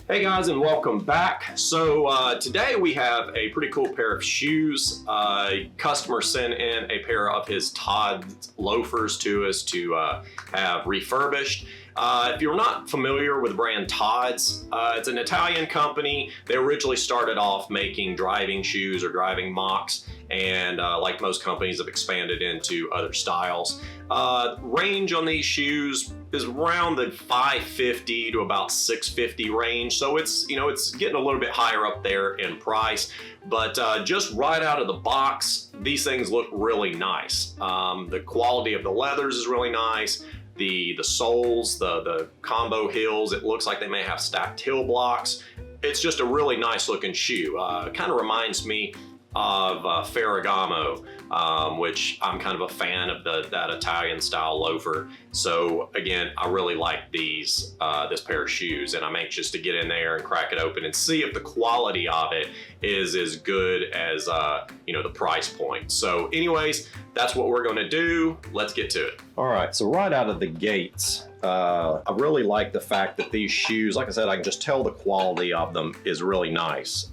Hey guys, and welcome back. So today we have a pretty cool pair of shoes. Customer sent in a pair of his Todd loafers to us to have refurbished. If you're not familiar with the brand Todd's, it's an Italian company. They originally started off making driving shoes or driving mocks, and like most companies have expanded into other styles. Range on these shoes is around the $550 to about $650 range, so it's getting a little bit higher up there in price. But just right out of the box, these things look really nice. The quality of the leathers is really nice. The soles, the combo heels, it looks like they may have stacked heel blocks. It's just a really nice looking shoe. Kind of reminds me of Ferragamo, which I'm kind of a fan of that Italian style loafer. So again, I really like this pair of shoes, and I'm anxious to get in there and crack it open and see if the quality of it is as good as the price point. So anyways, that's what we're gonna do. Let's get to it. All right, so right out of the gates, I really like the fact that these shoes, like I said, I can just tell the quality of them is really nice.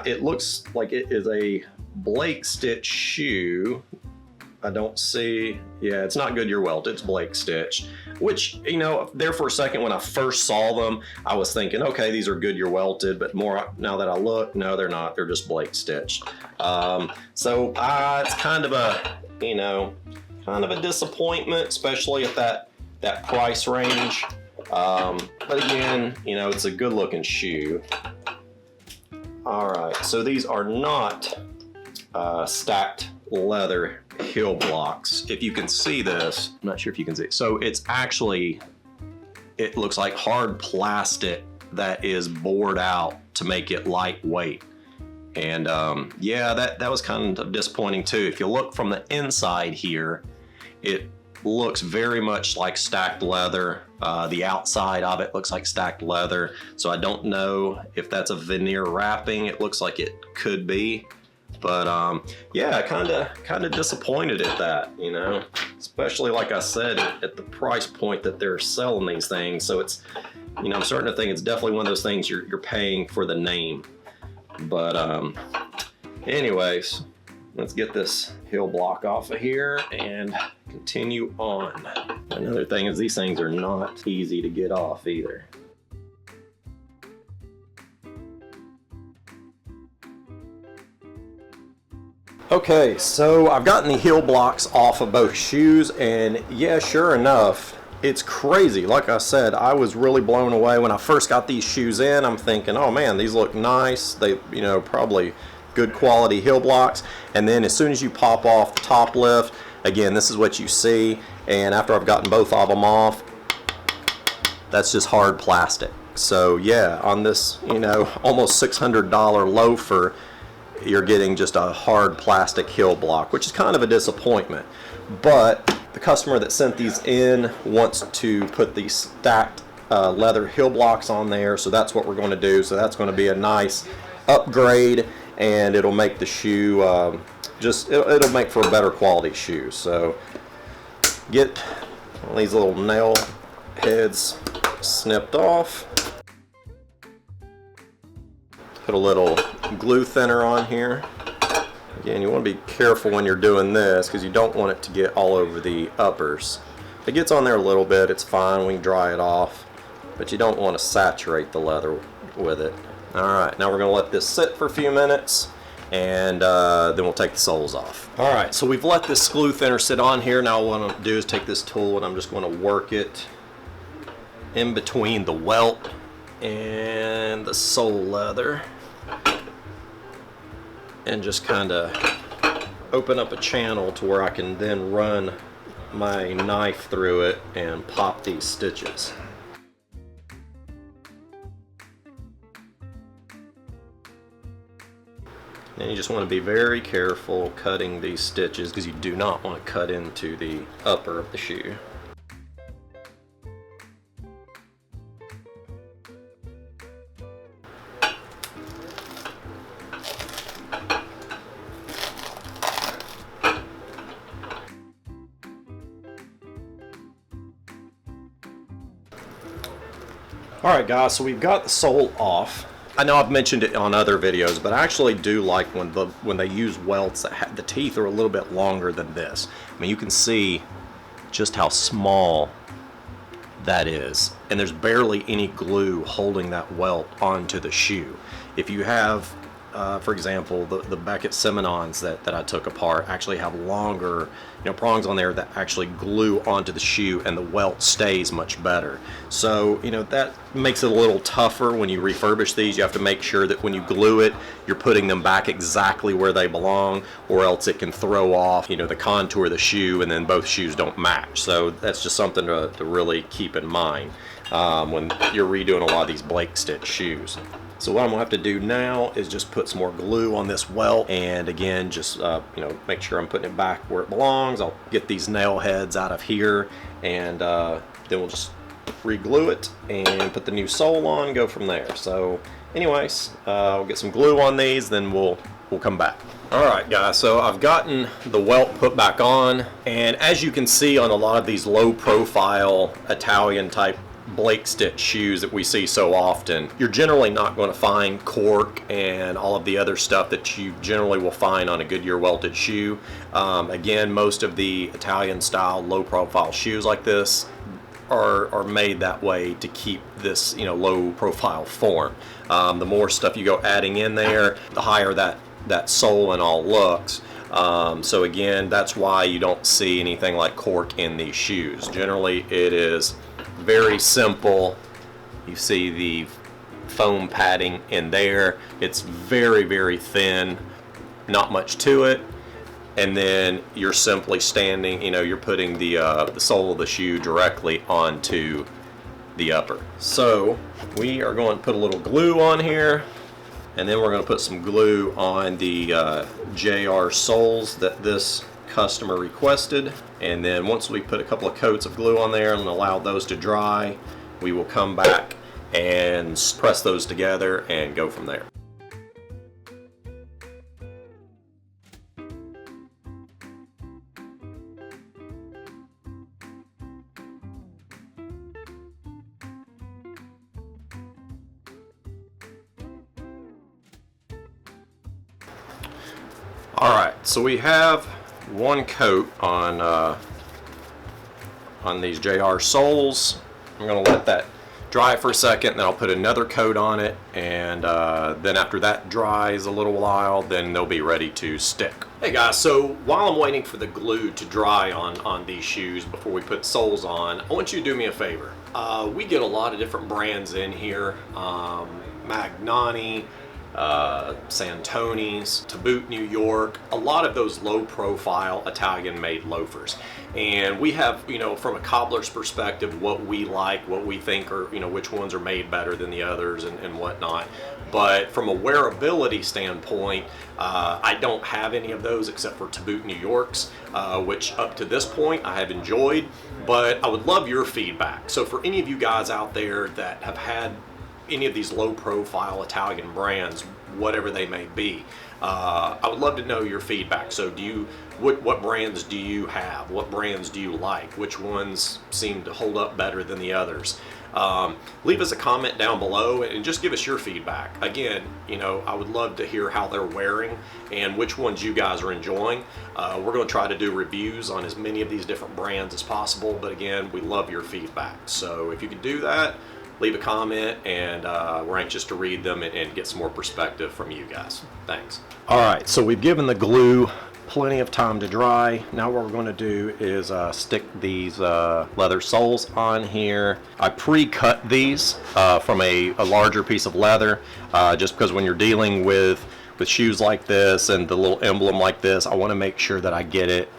It looks like it is a Blake stitch shoe. I don't see, yeah, it's not Goodyear Welt, it's Blake stitch, which, there for a second when I first saw them, I was thinking, okay, these are Goodyear welted, but more now that I look, no, they're not, they're just Blake stitched. So it's kind of a disappointment, especially at that price range. But again, it's a good looking shoe. All right, so these are not stacked leather heel blocks. If you can see this, I'm not sure if you can see it. So it's actually, it looks like hard plastic that is bored out to make it lightweight. And yeah, that was kind of disappointing too. If you look from the inside here, it looks very much like stacked leather. The outside of it looks like stacked leather. So I don't know if that's a veneer wrapping. It looks like it could be. But yeah, kind of disappointed at that, especially like I said, at the price point that they're selling these things. So it's, I'm starting to think it's definitely one of those things you're paying for the name. But anyways, let's get this heel block off of here and continue on. Another thing is these things are not easy to get off either. Okay, so I've gotten the heel blocks off of both shoes, and yeah, sure enough, it's crazy. Like I said, I was really blown away when I first got these shoes in. I'm thinking, oh man, these look nice. They, probably good quality heel blocks. And then as soon as you pop off the top lift, again, this is what you see. And after I've gotten both of them off, that's just hard plastic. So yeah, on this, almost $600 loafer, you're getting just a hard plastic heel block, which is kind of a disappointment. But the customer that sent these in wants to put these stacked leather heel blocks on there, so that's what we're going to do. So that's going to be a nice upgrade, and it'll make the shoe it'll make for a better quality shoe. So get these little nail heads snipped off. Put a little glue thinner on here. Again, you want to be careful when you're doing this because you don't want it to get all over the uppers. If it gets on there a little bit, it's fine, we can dry it off, but you don't want to saturate the leather with it. Alright, now we're going to let this sit for a few minutes, and then we'll take the soles off. Alright, so we've let this glue thinner sit on here. Now what I'm going to do is take this tool and I'm just going to work it in between the welt and the sole leather, and just kind of open up a channel to where I can then run my knife through it and pop these stitches. And you just want to be very careful cutting these stitches because you do not want to cut into the upper of the shoe. Alright guys, so we've got the sole off. I know I've mentioned it on other videos, but I actually do like when they use welts that the teeth are a little bit longer than this. I mean, you can see just how small that is, and there's barely any glue holding that welt onto the shoe. If you have, for example, the Beckett Seminons that I took apart actually have longer, prongs on there that actually glue onto the shoe, and the welt stays much better. So, that makes it a little tougher when you refurbish these. You have to make sure that when you glue it, you're putting them back exactly where they belong, or else it can throw off, the contour of the shoe, and then both shoes don't match. So that's just something to really keep in mind when you're redoing a lot of these Blake stitch shoes. So what I'm gonna have to do now is just put some more glue on this welt, and again, just make sure I'm putting it back where it belongs. I'll get these nail heads out of here, and then we'll just re-glue it and put the new sole on, go from there. So anyways, we'll get some glue on these, then we'll come back. Alright guys, so I've gotten the welt put back on, and as you can see on a lot of these low profile Italian type Blake stitch shoes that we see so often, you're generally not going to find cork and all of the other stuff that you generally will find on a Goodyear welted shoe. Again, most of the Italian style low profile shoes like this are made that way to keep this low profile form. The more stuff you go adding in there, the higher that sole and all looks. So again, that's why you don't see anything like cork in these shoes. Generally it is very simple. You see the foam padding in there. It's very, very thin, not much to it. And then you're simply standing, you're putting the sole of the shoe directly onto the upper. So we are going to put a little glue on here, and then we're going to put some glue on the JR soles that this customer requested. And then once we put a couple of coats of glue on there and allow those to dry, we will come back and press those together and go from there. Alright, so we have one coat on these JR soles. I'm going to let that dry for a second, then I'll put another coat on it, and then after that dries a little while, then they'll be ready to stick. Hey guys, so while I'm waiting for the glue to dry on these shoes before we put soles on, I want you to do me a favor. We get a lot of different brands in here, Magnani, Santoni's, to boot New York, a lot of those low profile Italian made loafers. And we have, from a cobbler's perspective, what we like, what we think are, which ones are made better than the others and whatnot. But from a wearability standpoint, I don't have any of those except for to boot New York's, which up to this point I have enjoyed, but I would love your feedback. So for any of you guys out there that have had any of these low profile Italian brands, whatever they may be, I would love to know your feedback. So what brands do you have? What brands do you like? Which ones seem to hold up better than the others? Leave us a comment down below and just give us your feedback. Again, I would love to hear how they're wearing and which ones you guys are enjoying. We're going to try to do reviews on as many of these different brands as possible, but again, we love your feedback. So if you could do that, leave a comment, and we're anxious to read them and get some more perspective from you guys. Thanks. All right, so we've given the glue plenty of time to dry. Now what we're going to do is stick these leather soles on here. I pre-cut these from a larger piece of leather, just because when you're dealing with shoes like this and the little emblem like this, I want to make sure that I get it,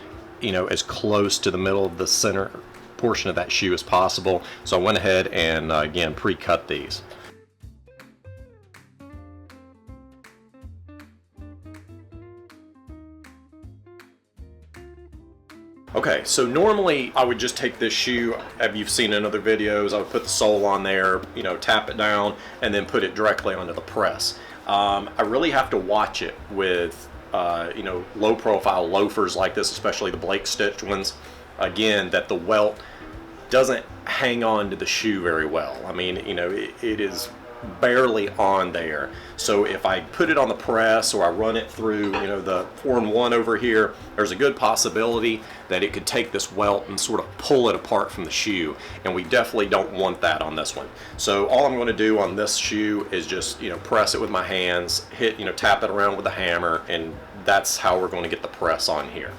as close to the middle of the center portion of that shoe as possible. So I went ahead and again pre-cut these. Okay, so normally I would just take this shoe, as you've seen in other videos, I would put the sole on there, tap it down, and then put it directly onto the press. I really have to watch it with low profile loafers like this, especially the Blake stitched ones. Again, that the welt doesn't hang on to the shoe very well. I mean, you know, it is barely on there. So if I put it on the press or I run it through, you know, the 4-in-1 over here, there's a good possibility that it could take this welt and sort of pull it apart from the shoe, and we definitely don't want that on this one. So all I'm going to do on this shoe is just, you know, press it with my hands, hit, you know, tap it around with a hammer, and that's how we're going to get the press on here.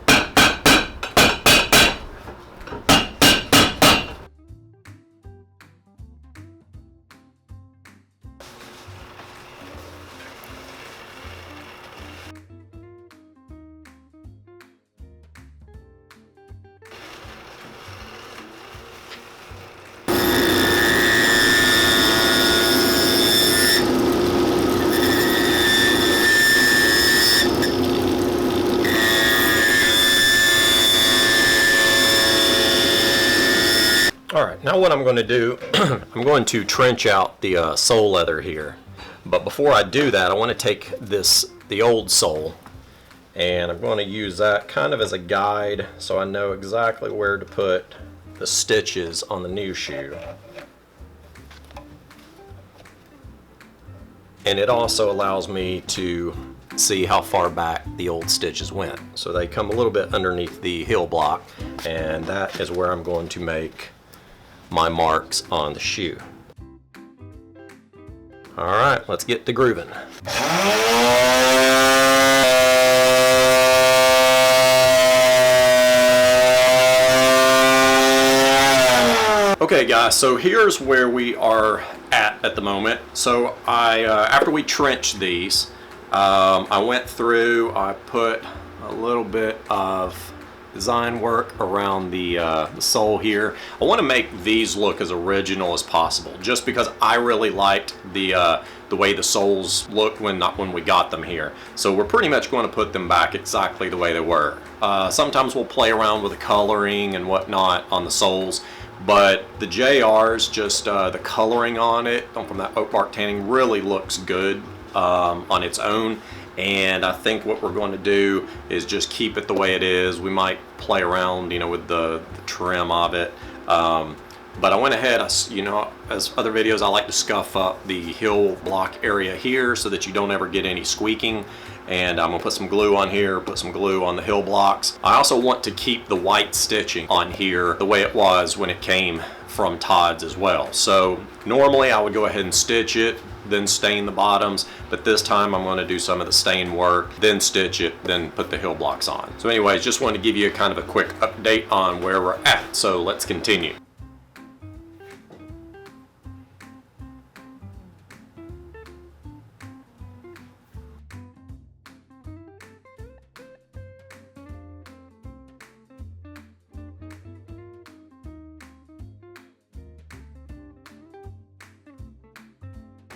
Alright, now what I'm going to do, I'm going to trench out the sole leather here. But before I do that, I want to take the old sole, and I'm going to use that kind of as a guide so I know exactly where to put the stitches on the new shoe. And it also allows me to see how far back the old stitches went. So they come a little bit underneath the heel block, and that is where I'm going to make my marks on the shoe. Alright, let's get to grooving. Okay guys, so here's where we are at the moment. So after we trenched these, I went through, I put a little bit of design work around the sole here. I want to make these look as original as possible, just because I really liked the way the soles looked when we got them here. So we're pretty much going to put them back exactly the way they were. Sometimes we'll play around with the coloring and whatnot on the soles, but the JRs, just the coloring on it from that oak bark tanning really looks good on its own. And I think what we're going to do is just keep it the way it is. We might play around, you know, with the trim of it. But I went ahead, you know, as other videos, I like to scuff up the heel block area here so that you don't ever get any squeaking. And I'm going to put some glue on here, put some glue on the heel blocks. I also want to keep the white stitching on here the way it was when it came from Todd's as well. So normally I would go ahead and stitch it, then stain the bottoms, but this time I'm going to do some of the stain work, then stitch it, then put the heel blocks on. So anyways, just wanted to give you kind of a quick update on where we're at. So let's continue.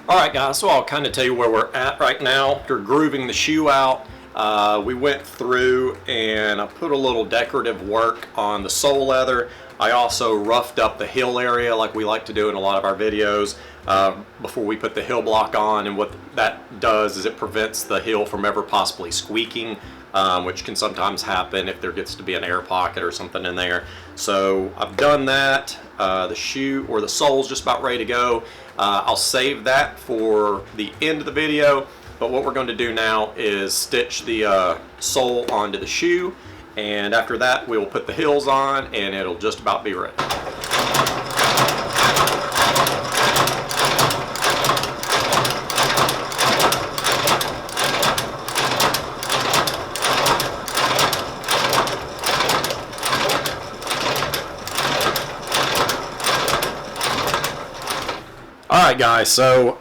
Alright guys, so I'll kind of tell you where we're at right now. After grooving the shoe out, we went through and I put a little decorative work on the sole leather. I also roughed up the heel area like we like to do in a lot of our videos before we put the heel block on, and what that does is it prevents the heel from ever possibly squeaking, which can sometimes happen if there gets to be an air pocket or something in there. So I've done that. The shoe or the sole's just about ready to go. I'll save that for the end of the video, but what we're going to do now is stitch the sole onto the shoe, and after that we will put the heels on and it'll just about be ready. Alright guys, so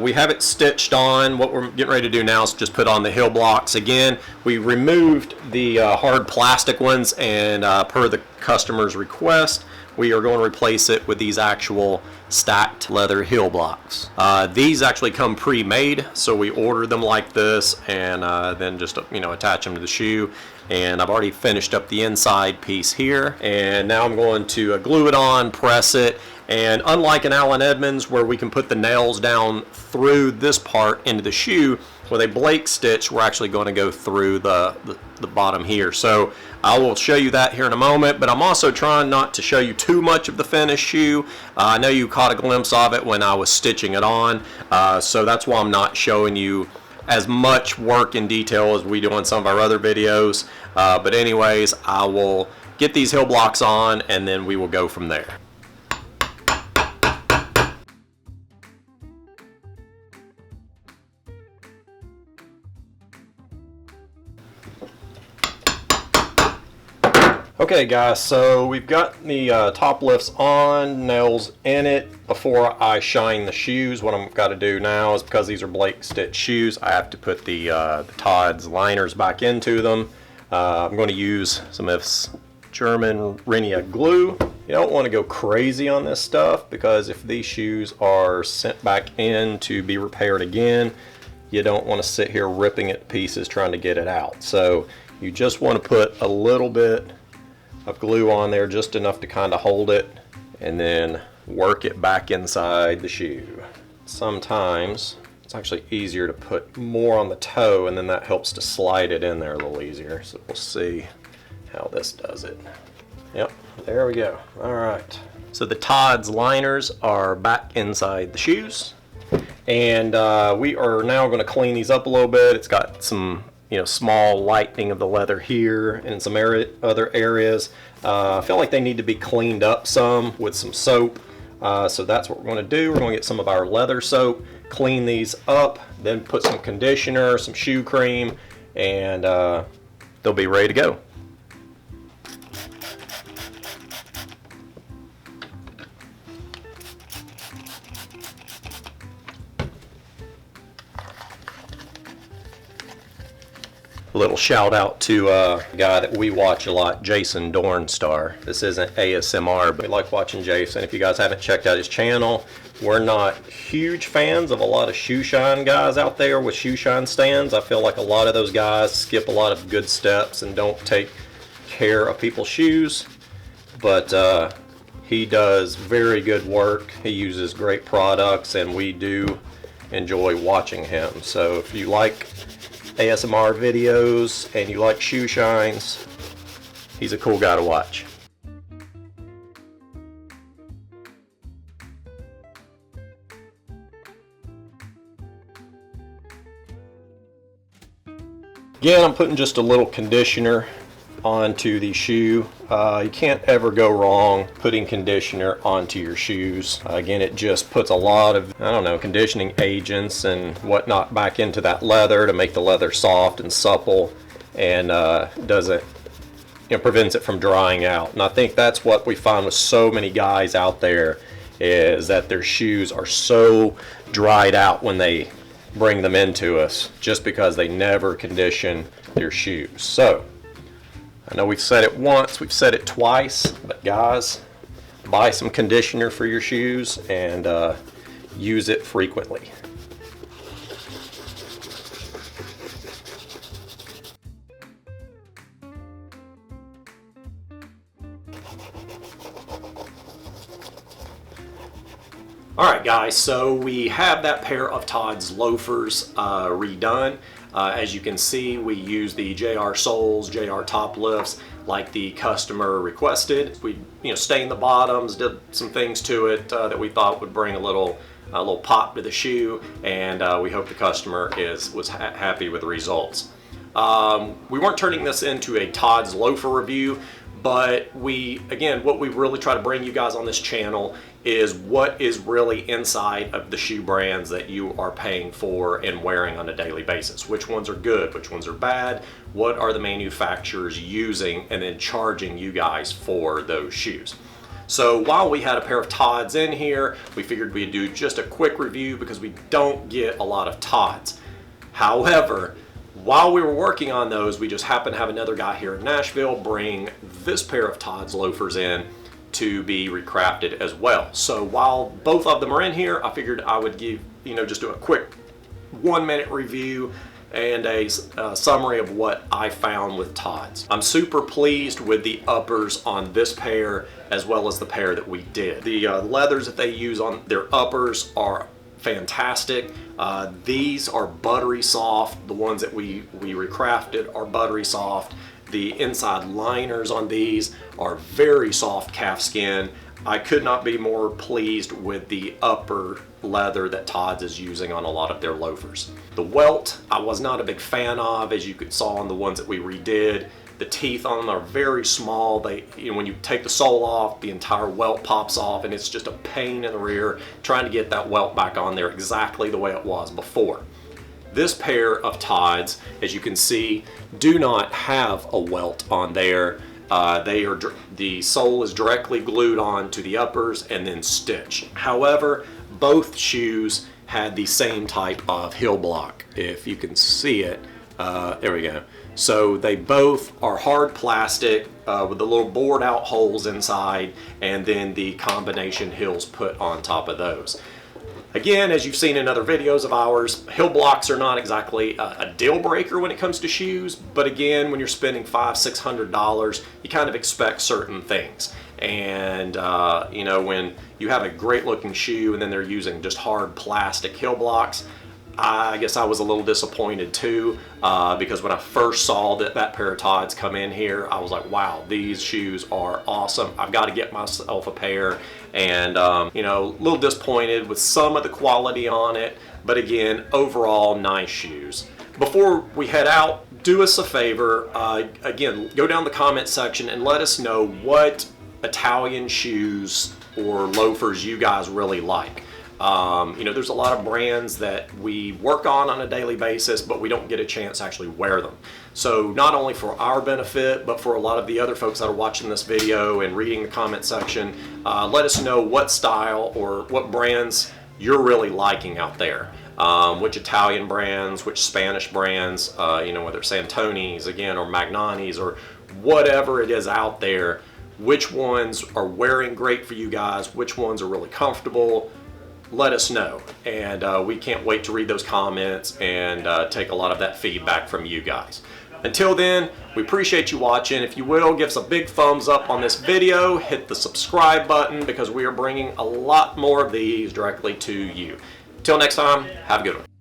we have it stitched on. What we're getting ready to do now is just put on the heel blocks. Again, we removed the hard plastic ones, and per the customer's request, we are going to replace it with these actual stacked leather heel blocks. These actually come pre-made, so we order them like this and then just, you know, attach them to the shoe. And I've already finished up the inside piece here, and now I'm going to glue it on, press it. And unlike an Allen Edmonds where we can put the nails down through this part into the shoe, with a Blake stitch, we're actually going to go through the bottom here. So I will show you that here in a moment, but I'm also trying not to show you too much of the finished shoe. I know you caught a glimpse of it when I was stitching it on, so that's why I'm not showing you as much work in detail as we do on some of our other videos. But anyways, I will get these heel blocks on and then we will go from there. Okay guys, so we've got the top lifts on, nails in it. Before I shine the shoes, what I've got to do now is, because these are Blake stitch shoes, I have to put the Todd's liners back into them. I'm going to use some of this German Renia glue. You don't want to go crazy on this stuff, because if these shoes are sent back in to be repaired again, you don't want to sit here ripping it to pieces trying to get it out. So you just want to put a little bit of glue on there, just enough to kind of hold it, and then work it back inside the shoe. Sometimes it's actually easier to put more on the toe, and then that helps to slide it in there a little easier. So we'll see how this does it. Yep, there we go. All right. So the Todd's liners are back inside the shoes, and we are now going to clean these up a little bit. It's got some small lightening of the leather here and some other areas. I feel like they need to be cleaned up some with some soap. So that's what we're going to do. We're going to get some of our leather soap, clean these up, then put some conditioner, some shoe cream, and they'll be ready to go. A little shout out to a guy that we watch a lot, Jason Dornstar. This isn't ASMR, but we like watching Jason. If you guys haven't checked out his channel, we're not huge fans of a lot of shoe shine guys out there with shoe shine stands. I feel like a lot of those guys skip a lot of good steps and don't take care of people's shoes. But he does very good work. He uses great products, and we do enjoy watching him. So if you like ASMR videos and you like shoe shines, he's a cool guy to watch. Again, I'm putting just a little conditioner onto the shoe. You can't ever go wrong putting conditioner onto your shoes. Again, it just puts a lot of, conditioning agents and whatnot back into that leather to make the leather soft and supple, and doesn't, prevents it from drying out. And I think that's what we find with so many guys out there, is that their shoes are so dried out when they bring them into us, just because they never condition their shoes. So I know we've said it once, we've said it twice, but guys, buy some conditioner for your shoes and use it frequently. Alright guys, so we have that pair of Todd's loafers redone. As you can see, we use the JR soles, JR top lifts like the customer requested. We stained the bottoms, did some things to it that we thought would bring a little pop to the shoe, and we hope the customer was happy with the results. We weren't turning this into a Todd's loafer review, but what we really try to bring you guys on this channel is what is really inside of the shoe brands that you are paying for and wearing on a daily basis. Which ones are good, which ones are bad, what are the manufacturers using, and then charging you guys for those shoes. So while we had a pair of Todd's in here, we figured we'd do just a quick review because we don't get a lot of Todd's. However, while we were working on those, we just happened to have another guy here in Nashville bring this pair of Todd's loafers in to be recrafted as well. So while both of them are in here, I figured I would give, just do a quick 1-minute review and a summary of what I found with Todd's. I'm super pleased with the uppers on this pair as well as the pair that we did. The leathers that they use on their uppers are fantastic. These are buttery soft. The ones that we recrafted are buttery soft. The inside liners on these are very soft calf skin. I could not be more pleased with the upper leather that Todd's is using on a lot of their loafers. The welt, I was not a big fan of, as you saw on the ones that we redid. The teeth on them are very small. They, when you take the sole off, the entire welt pops off, and it's just a pain in the rear trying to get that welt back on there exactly the way it was before. This pair of Todd's, as you can see, do not have a welt on there. The sole is directly glued on to the uppers and then stitched. However, both shoes had the same type of heel block. If you can see it, there we go. So they both are hard plastic with the little bored out holes inside, and then the combination heels put on top of those. Again, as you've seen in other videos of ours, heel blocks are not exactly a deal breaker when it comes to shoes, but again, when you're spending $500–600, you kind of expect certain things. And when you have a great looking shoe and then they're using just hard plastic heel blocks, I guess I was a little disappointed too, because when I first saw that pair of Todd's come in here, I was like, wow, these shoes are awesome. I've got to get myself a pair. And a little disappointed with some of the quality on it, but again, overall nice shoes. Before we head out, do us a favor, again, go down the comment section and let us know what Italian shoes or loafers you guys really like. There's a lot of brands that we work on a daily basis, but we don't get a chance to actually wear them. So not only for our benefit, but for a lot of the other folks that are watching this video and reading the comment section, let us know what style or what brands you're really liking out there. Which Italian brands, which Spanish brands, whether it's Santoni's again, or Magnani's, or whatever it is out there, which ones are wearing great for you guys, which ones are really comfortable. Let us know, and we can't wait to read those comments and take a lot of that feedback from you guys. Until then, we appreciate you watching. If you will, give us a big thumbs up on this video, hit the subscribe button, because we are bringing a lot more of these directly to you. Until next time, have a good one.